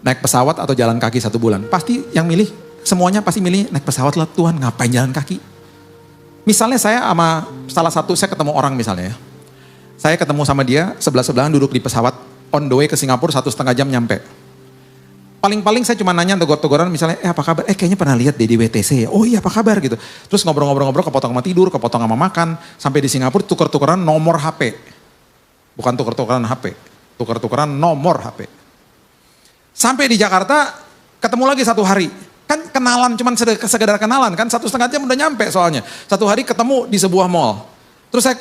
naik pesawat atau jalan kaki 1 bulan, pasti yang milih, semuanya pasti milih naik pesawat lah. Tuhan ngapain jalan kaki? Misalnya saya sama salah satu, saya ketemu orang misalnya ya. Saya ketemu sama dia, sebelah-sebelahan duduk di pesawat, on the way ke Singapura 1,5 jam nyampe. Paling-paling saya cuma nanya tegur-teguran misalnya, apa kabar? Kayaknya pernah lihat deh di WTC ya. Oh iya apa kabar gitu. Terus ngobrol-ngobrol, kepotong sama tidur, kepotong sama makan. Sampai di Singapura tuker-tukeran nomor HP. Bukan tuker-tukeran HP, tuker-tukeran nomor HP. Sampai di Jakarta, ketemu lagi 1 hari. Kan kenalan, cuman sekedar kenalan kan, 1,5 jam udah nyampe soalnya. 1 hari ketemu di sebuah mall. Terus saya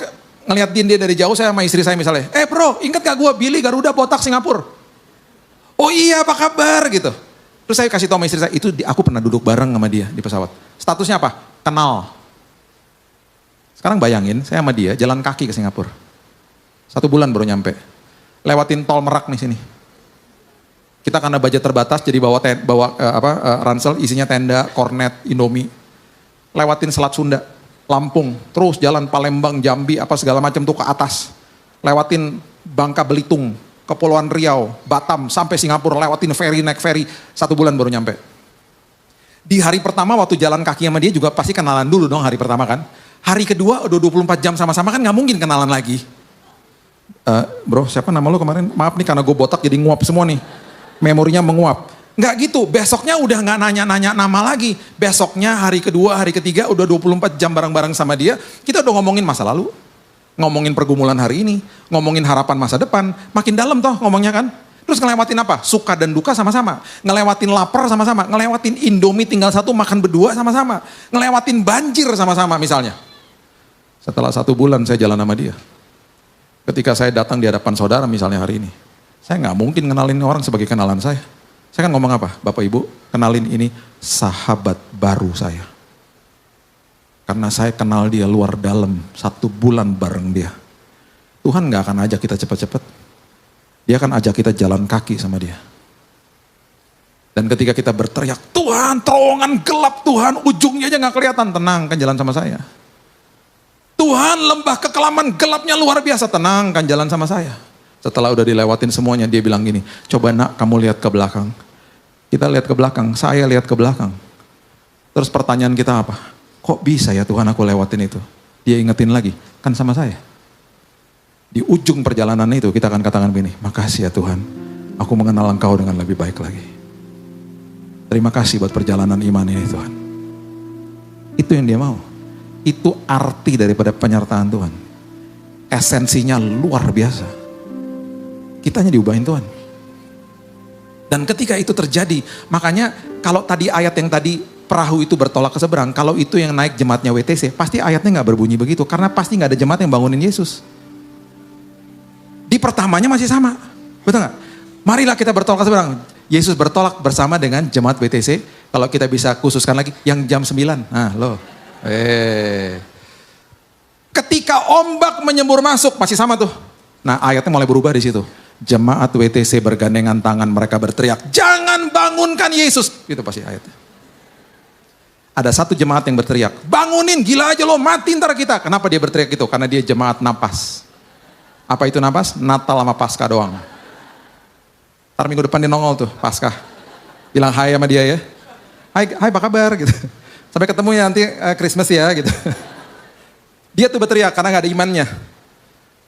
ngeliatin dia dari jauh, saya sama istri saya misalnya, bro, ingat gak gue Billy Garuda botak Singapura? Oh iya, apa kabar gitu. Terus saya kasih tau sama istri saya, itu aku pernah duduk bareng sama dia di pesawat. Statusnya apa? Kenal. Sekarang bayangin, saya sama dia jalan kaki ke Singapura. 1 bulan baru nyampe. Lewatin tol Merak nih sini. Kita karena budget terbatas, jadi bawa ransel, isinya tenda, kornet, Indomie. Lewatin Selat Sunda, Lampung, terus jalan Palembang, Jambi, apa segala macam tuh ke atas. Lewatin Bangka Belitung, Kepulauan Riau, Batam, sampai Singapura, lewatin ferry, naik ferry, 1 bulan baru nyampe. Di hari pertama waktu jalan kaki sama dia juga pasti kenalan dulu dong hari pertama kan. Hari kedua udah 24 jam sama-sama kan gak mungkin kenalan lagi. Bro, siapa nama lo kemarin? Maaf nih karena gue botak jadi nguap semua nih. Memorinya menguap. Nggak gitu, besoknya udah nggak nanya-nanya nama lagi. Besoknya hari kedua, hari ketiga udah 24 jam bareng-bareng sama dia. Kita udah ngomongin masa lalu. Ngomongin pergumulan hari ini. Ngomongin harapan masa depan. Makin dalam toh ngomongnya kan. Terus ngelewatin apa? Suka dan duka sama-sama. Ngelewatin lapar sama-sama. Ngelewatin Indomie tinggal satu makan berdua sama-sama. Ngelewatin banjir sama-sama misalnya. Setelah 1 bulan saya jalan sama dia. Ketika saya datang di hadapan saudara misalnya hari ini. Saya nggak mungkin kenalin orang sebagai kenalan saya. Saya kan ngomong apa? Bapak Ibu, kenalin ini sahabat baru saya. Karena saya kenal dia luar dalam 1 bulan bareng dia. Tuhan nggak akan ajak kita cepat-cepat. Dia akan ajak kita jalan kaki sama dia. Dan ketika kita berteriak, Tuhan terowongan gelap Tuhan, ujungnya aja nggak kelihatan. Tenang, kan jalan sama saya. Tuhan lembah kekelaman gelapnya luar biasa, tenang kan jalan sama saya. Setelah udah dilewatin semuanya, dia bilang gini, coba nak kamu lihat ke belakang. Kita lihat ke belakang, saya lihat ke belakang. Terus pertanyaan kita apa? Kok bisa ya Tuhan aku lewatin itu? Dia ingetin lagi, kan sama saya. Di ujung perjalanan itu kita akan katakan begini, makasih ya Tuhan, aku mengenal Engkau dengan lebih baik lagi. Terima kasih buat perjalanan iman ini Tuhan. Itu yang dia mau. Itu arti daripada penyertaan Tuhan. Esensinya luar biasa. Kitanya diubahin Tuhan. Dan ketika itu terjadi, makanya kalau tadi ayat yang tadi perahu itu bertolak ke seberang, kalau itu yang naik jemaatnya WTC, pasti ayatnya gak berbunyi begitu. Karena pasti gak ada jemaat yang bangunin Yesus. Di pertamanya masih sama. Betul gak? Marilah kita bertolak ke seberang. Yesus bertolak bersama dengan jemaat WTC. Kalau kita bisa khususkan lagi, yang jam 9. Nah loh. Ketika ombak menyembur masuk, masih sama tuh. Nah ayatnya mulai berubah di situ. Jemaat WTC bergandengan tangan, mereka berteriak, jangan bangunkan Yesus. Gitu pasti ayatnya. Ada satu jemaat yang berteriak, bangunin, gila aja lo, mati ntar kita. Kenapa dia berteriak gitu? Karena dia jemaat napas. Apa itu napas? Natal sama Paskah doang. Ntar minggu depan dia nongol tuh, Paskah. Bilang hai sama dia ya. Hai apa kabar gitu. Sampai ketemu ya nanti Christmas ya gitu. Dia tuh berteriak karena gak ada imannya.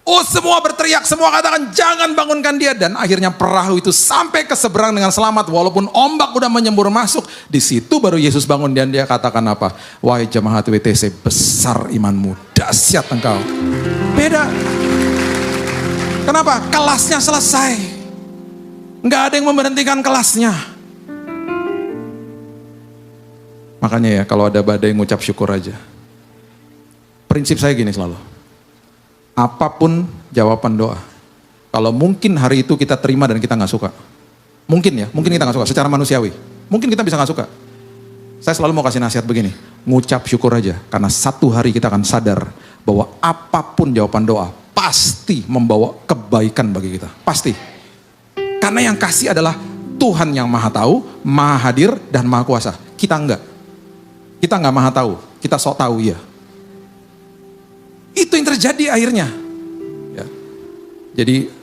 Oh semua berteriak, semua katakan jangan bangunkan dia. Dan akhirnya perahu itu sampai ke seberang dengan selamat. Walaupun ombak udah menyembur masuk. Di situ baru Yesus bangun dan dia katakan apa? Wahai jemaat WTC, besar imanmu, dahsyat engkau. Beda. Kenapa? Kelasnya selesai. Nggak ada yang memberhentikan kelasnya. Makanya ya kalau ada badai ngucap syukur aja. Prinsip saya gini selalu. Apapun jawaban doa. Kalau mungkin hari itu kita terima dan kita gak suka. Mungkin ya, mungkin kita gak suka secara manusiawi. Mungkin kita bisa gak suka. Saya selalu mau kasih nasihat begini. Ngucap syukur aja. Karena satu hari kita akan sadar bahwa apapun jawaban doa pasti membawa kebaikan bagi kita. Pasti. Karena yang kasih adalah Tuhan yang maha tahu, maha hadir, dan maha kuasa. Kita enggak. Kita enggak maha tahu. Kita sok tahu ya. Itu yang terjadi akhirnya. Ya. Jadi,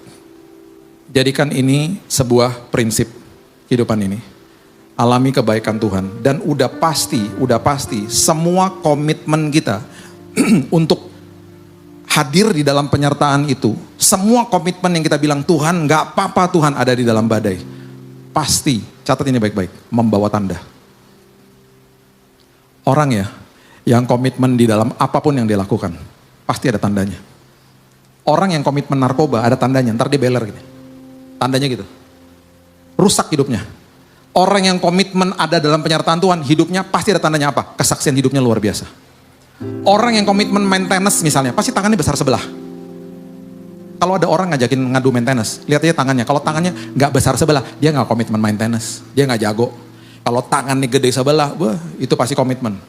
jadikan ini sebuah prinsip kehidupan ini. Alami kebaikan Tuhan. Dan udah pasti semua komitmen kita untuk hadir di dalam penyertaan itu. Semua komitmen yang kita bilang Tuhan, gak apa-apa Tuhan ada di dalam badai. Pasti, catat ini baik-baik, membawa tanda. Orang ya, yang komitmen di dalam apapun yang dia lakukan, pasti ada tandanya. Orang yang komitmen narkoba ada tandanya, ntar dia beler gitu. Tandanya gitu. Rusak hidupnya. Orang yang komitmen ada dalam penyertaan Tuhan, hidupnya pasti ada tandanya apa? Kesaksian hidupnya luar biasa. Orang yang komitmen maintenance misalnya, pasti tangannya besar sebelah. Kalau ada orang ngajakin ngadu maintenance, lihat aja tangannya. Kalau tangannya nggak besar sebelah, dia nggak komitmen maintenance. Dia nggak jago. Kalau tangannya gede sebelah, wah, itu pasti komitmen.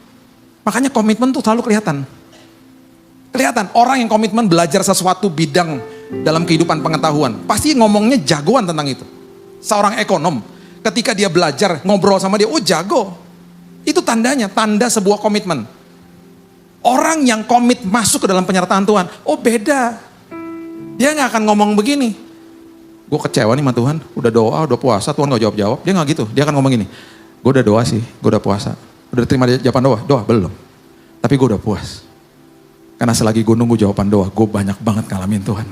Makanya komitmen tuh selalu kelihatan. Kelihatan, orang yang komitmen belajar sesuatu bidang dalam kehidupan pengetahuan, pasti ngomongnya jagoan tentang itu. Seorang ekonom, ketika dia belajar, ngobrol sama dia, oh jago. Itu tandanya, tanda sebuah komitmen. Orang yang komit masuk ke dalam penyertaan Tuhan, oh beda. Dia gak akan ngomong begini. Gue kecewa nih sama Tuhan, udah doa, udah puasa, Tuhan gak jawab-jawab. Dia gak gitu, dia akan ngomong gini, gue udah doa sih, gue udah puasa. Udah terima jawaban doa? Belum. Tapi gue udah puas. Karena selagi gue nunggu jawaban doa, gue banyak banget ngalamin Tuhan.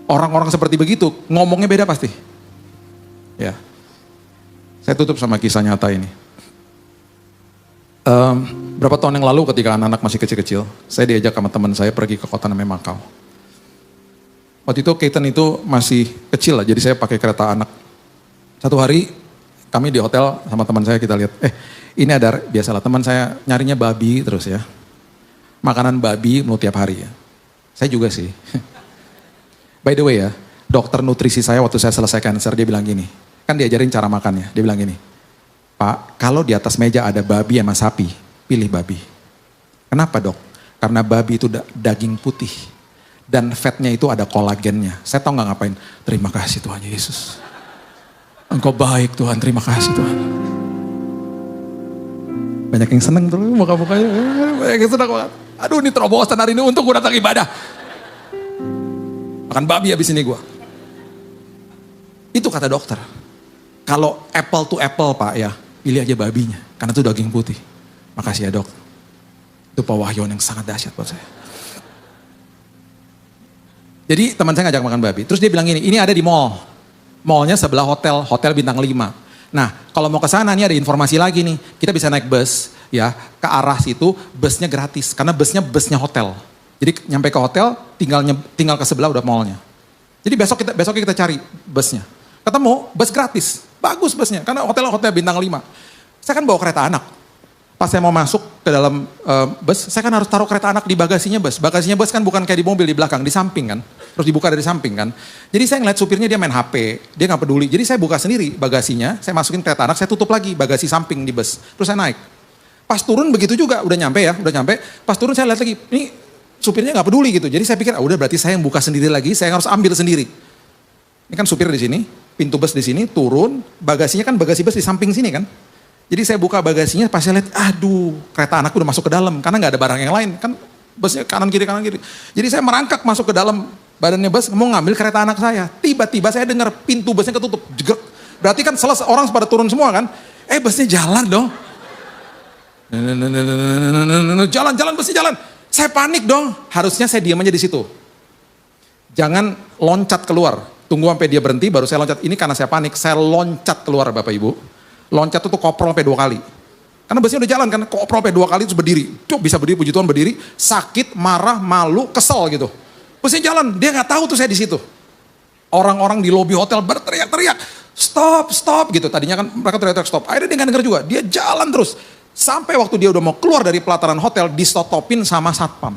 Orang-orang seperti begitu, ngomongnya beda pasti. Ya. Saya tutup sama kisah nyata ini. Berapa tahun yang lalu ketika anak-anak masih kecil-kecil, saya diajak sama teman saya pergi ke kota namanya Makau. Waktu itu Keaton itu masih kecil lah, jadi saya pakai kereta anak. Satu hari kami di hotel sama teman saya, kita lihat, ini ada, biasalah teman saya nyarinya babi terus ya. Makanan babi mau tiap hari ya. Saya juga sih. By the way ya, dokter nutrisi saya waktu saya selesai cancer, dia bilang gini, kan diajarin cara makannya, dia bilang gini, Pak, kalau di atas meja ada babi sama sapi, pilih babi. Kenapa dok? Karena babi itu daging putih. Dan fatnya itu ada kolagennya. Saya tahu nggak ngapain. Terima kasih Tuhan Yesus. Engkau baik Tuhan, terima kasih Tuhan. Banyak yang seneng tuh muka-mukanya. Banyak yang seneng banget. Aduh ini terobosan hari ini untuk gue datang ibadah. Makan babi habis ini gue. Itu kata dokter. Kalau apple to apple Pak ya, pilih aja babinya. Karena itu daging putih. Makasih ya dok. Itu pewahyuan yang sangat dahsyat buat saya. Jadi teman saya ngajak makan babi. Terus dia bilang gini, ini ada di mall. Mallnya sebelah hotel bintang 5. Nah kalau mau ke sana nih ada informasi lagi nih. Kita bisa naik bus ya ke arah situ, busnya gratis. Karena busnya hotel. Jadi nyampe ke hotel tinggal ke sebelah udah mallnya. Jadi besoknya kita cari busnya. Ketemu bus gratis, bagus busnya. Karena hotel bintang 5. Saya kan bawa kereta anak. Pas saya mau masuk ke dalam bus, saya kan harus taruh kereta anak di bagasinya bus. Bagasinya bus kan bukan kayak di mobil di belakang, di samping kan. Terus dibuka dari samping kan. Jadi saya ngeliat supirnya dia main HP, dia gak peduli. Jadi saya buka sendiri bagasinya, saya masukin kereta anak, saya tutup lagi bagasi samping di bus. Terus saya naik. Pas turun begitu juga, udah nyampe. Pas turun saya lihat lagi, ini supirnya gak peduli gitu. Jadi saya pikir, udah berarti saya yang buka sendiri lagi, saya harus ambil sendiri. Ini kan supir di sini, pintu bus di sini, turun, bagasinya kan bagasi bus di samping sini kan. Jadi saya buka bagasinya, pas saya lihat, aduh kereta anak udah masuk ke dalam, karena gak ada barang yang lain, kan busnya kanan kiri. Jadi saya merangkak masuk ke dalam badannya bus, mau ngambil kereta anak saya. Tiba-tiba saya dengar pintu busnya ketutup, jegrek. Berarti kan selesai, orang pada turun semua kan, busnya jalan dong. Jalan, busnya jalan. Saya panik dong, harusnya saya diam aja di situ. Jangan loncat keluar, tunggu sampai dia berhenti baru saya loncat. Ini karena saya panik, saya loncat keluar Bapak Ibu. Loncat itu koprol sampai 2 kali. Karena busnya udah jalan kan, koprol sampai 2 kali terus berdiri. Bisa berdiri, puji Tuhan berdiri, sakit, marah, malu, kesel gitu. Busnya jalan, dia gak tahu tuh saya di situ. Orang-orang di lobi hotel berteriak-teriak, stop gitu. Tadinya kan mereka teriak-teriak stop. Akhirnya dia gak denger juga, dia jalan terus. Sampai waktu dia udah mau keluar dari pelataran hotel, distopin sama satpam.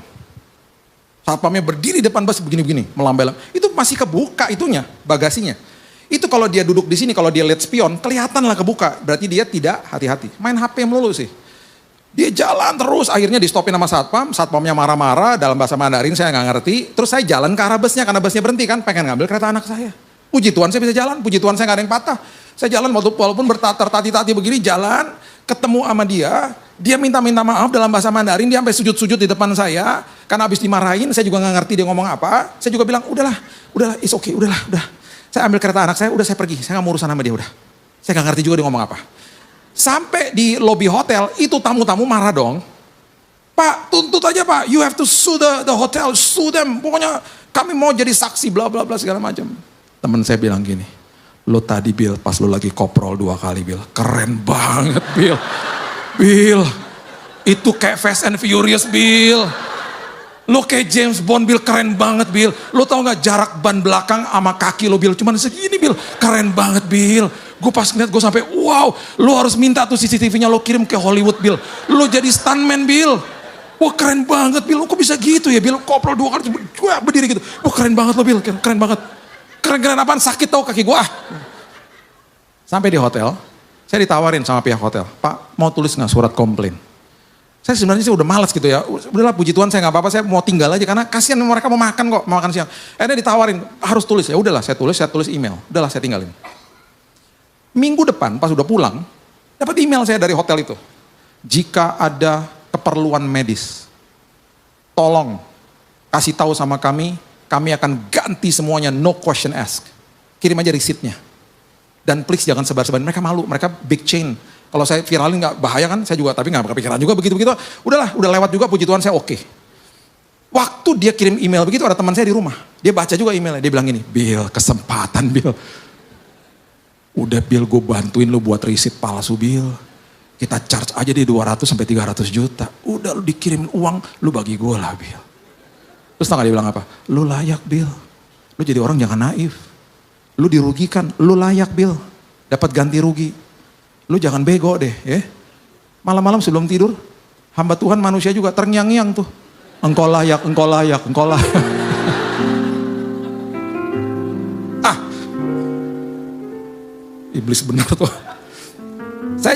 Satpamnya berdiri depan bus begini-begini, melambai-lambai. Itu masih kebuka itunya, bagasinya. Itu kalau dia duduk di sini, kalau dia lihat spion, kelihatan lah kebuka. Berarti dia tidak hati-hati. Main HP melulu sih. Dia jalan terus, akhirnya di stopin sama satpam. Satpamnya marah-marah, dalam bahasa Mandarin saya nggak ngerti. Terus saya jalan ke arah busnya, karena busnya berhenti kan. Pengen ngambil kereta anak saya. Puji Tuhan saya bisa jalan, puji Tuhan saya nggak ada yang patah. Saya jalan walaupun tertati-tati begini, jalan. Ketemu sama dia, dia minta maaf dalam bahasa Mandarin. Dia sampai sujud-sujud di depan saya. Karena habis dimarahin, saya juga nggak ngerti dia ngomong apa. Saya juga bilang, udahlah, it's okay, udah. Saya ambil kereta anak saya, udah saya pergi. Saya gak mau urusan sama dia, udah. Saya gak ngerti juga dia ngomong apa. Sampai di lobi hotel, itu tamu-tamu marah dong. Pak, tuntut aja Pak. You have to sue the hotel, sue them. Pokoknya kami mau jadi saksi, bla bla bla segala macam. Temen saya bilang gini, lo tadi Bill, pas lo lagi koprol 2 kali Bill. Keren banget Bill. Bill, itu kayak Fast and Furious Bill. Lo kayak James Bond Bill, keren banget Bill. Lo tau gak jarak ban belakang sama kaki lo Bill, cuman segini Bill. Keren banget Bill. Gue pas ngeliat gue sampai wow. Lo harus minta tuh CCTV-nya lo kirim ke Hollywood Bill. Lo jadi stuntman Bill. Wah keren banget Bill. Kok bisa gitu ya Bill? Koprol 2 kali gue berdiri gitu. Wah keren banget lo Bill, keren banget. Keren apaan, sakit tau kaki gue Sampai di hotel, saya ditawarin sama pihak hotel. Pak mau tulis gak surat komplain? Saya sebenarnya sih udah malas gitu ya. Udahlah puji Tuhan saya gak apa-apa, saya mau tinggal aja karena kasihan mereka mau makan kok, mau makan siang. Akhirnya ditawarin, harus tulis. Ya udahlah saya tulis email. Udahlah saya tinggalin. Minggu depan pas udah pulang, dapat email saya dari hotel itu. Jika ada keperluan medis, tolong kasih tahu sama kami akan ganti semuanya, no question ask. Kirim aja receipt-nya. Dan please jangan sebar-sebarin, mereka malu, mereka big chain. Kalau saya viralin nggak bahaya kan, saya juga, tapi nggak kepikiran juga begitu-begitu. Udahlah, udah lewat juga, puji Tuhan saya oke. Waktu dia kirim email begitu, ada teman saya di rumah. Dia baca juga emailnya, dia bilang gini, Bill, kesempatan Bill. Udah Bill, gue bantuin lu buat receipt palsu Bill. Kita charge aja di 200 sampai 300 juta. Udah lu dikirim uang, lu bagi gue lah Bill. Terus tau gak dia bilang apa? Lu layak Bill. Lu jadi orang jangan naif. Lu dirugikan, lu layak Bill. Dapat ganti rugi. Lu jangan bego deh ya. Malam-malam sebelum tidur, hamba Tuhan manusia juga terngiang-ngiang tuh. Engkau layak, engkau layak, engkau layak. Iblis benar tuh. Saya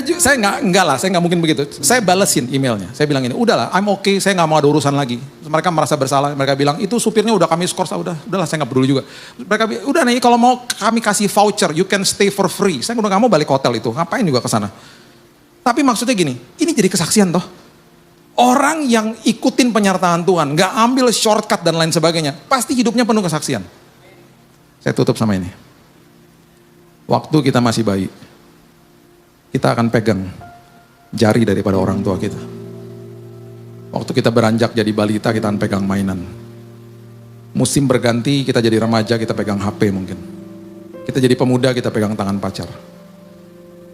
nggak mungkin begitu. Saya balesin emailnya. Saya bilang ini, udahlah, I'm okay, saya nggak mau ada urusan lagi. Mereka merasa bersalah. Mereka bilang itu supirnya udah kami skor, udahlah saya nggak peduli juga. Mereka bilang, udah nih kalau mau kami kasih voucher, you can stay for free. Saya udah nggak mau balik ke hotel itu. Ngapain juga ke sana? Tapi maksudnya gini, ini jadi kesaksian toh. Orang yang ikutin penyertaan Tuhan, nggak ambil shortcut dan lain sebagainya, pasti hidupnya penuh kesaksian. Saya tutup sama ini. Waktu kita masih bayi, kita akan pegang jari daripada orang tua kita. Waktu kita beranjak jadi balita, kita akan pegang mainan. Musim berganti, kita jadi remaja, kita pegang HP mungkin. Kita jadi pemuda, kita pegang tangan pacar.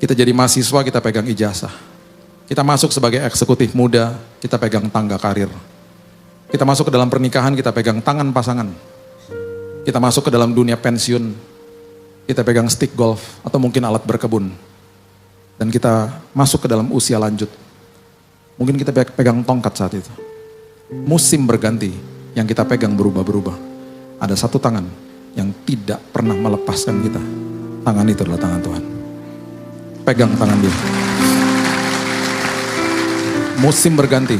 Kita jadi mahasiswa, kita pegang ijazah. Kita masuk sebagai eksekutif muda, kita pegang tangga karir. Kita masuk ke dalam pernikahan, kita pegang tangan pasangan. Kita masuk ke dalam dunia pensiun, kita pegang stick golf atau mungkin alat berkebun. Dan kita masuk ke dalam usia lanjut. Mungkin kita pegang tongkat saat itu. Musim berganti, yang kita pegang berubah-berubah. Ada satu tangan yang tidak pernah melepaskan kita. Tangan itu adalah tangan Tuhan. Pegang tangan dia. Musim berganti,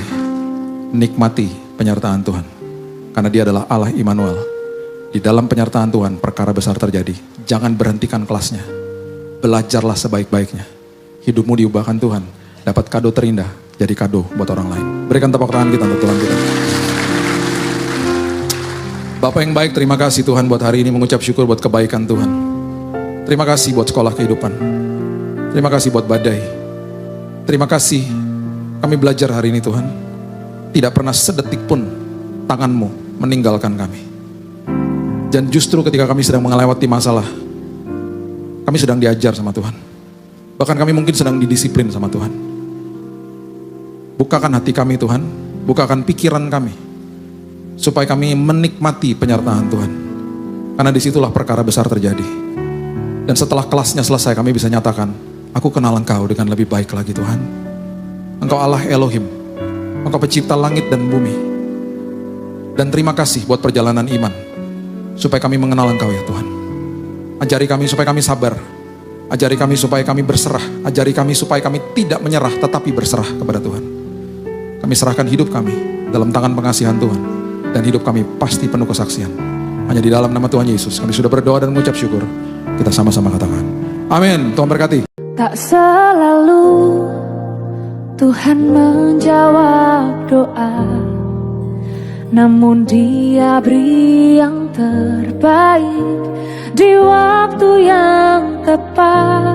nikmati penyertaan Tuhan. Karena dia adalah Allah Immanuel. Di dalam penyertaan Tuhan, perkara besar terjadi. Jangan berhentikan kelasnya. Belajarlah sebaik-baiknya. Hidupmu diubahkan Tuhan. Dapat kado terindah, jadi kado buat orang lain. Berikan tepuk tangan kita untuk Tuhan kita. Bapak yang baik, terima kasih Tuhan buat hari ini, mengucap syukur buat kebaikan Tuhan. Terima kasih buat sekolah kehidupan. Terima kasih buat badai. Terima kasih kami belajar hari ini Tuhan. Tidak pernah sedetik pun tangan-Mu meninggalkan kami. Dan justru ketika kami sedang melewati masalah, kami sedang diajar sama Tuhan. Bahkan kami mungkin sedang didisiplin sama Tuhan. Bukakan hati kami Tuhan, bukakan pikiran kami, supaya kami menikmati penyertaan Tuhan. Karena disitulah perkara besar terjadi. Dan setelah kelasnya selesai, kami bisa nyatakan, aku kenal Engkau dengan lebih baik lagi Tuhan. Engkau Allah Elohim, Engkau pencipta langit dan bumi. Dan terima kasih buat perjalanan iman, supaya kami mengenal Engkau ya Tuhan. Ajari kami supaya kami sabar. Ajari kami supaya kami berserah. Ajari kami supaya kami tidak menyerah tetapi berserah kepada Tuhan. Kami serahkan hidup kami dalam tangan pengasihan Tuhan. Dan hidup kami pasti penuh kesaksian. Hanya di dalam nama Tuhan Yesus kami sudah berdoa dan mengucap syukur. Kita sama-sama katakan amin. Tuhan berkati. Tak selalu Tuhan menjawab doa, namun Dia beri yang terbaik di waktu yang tepat.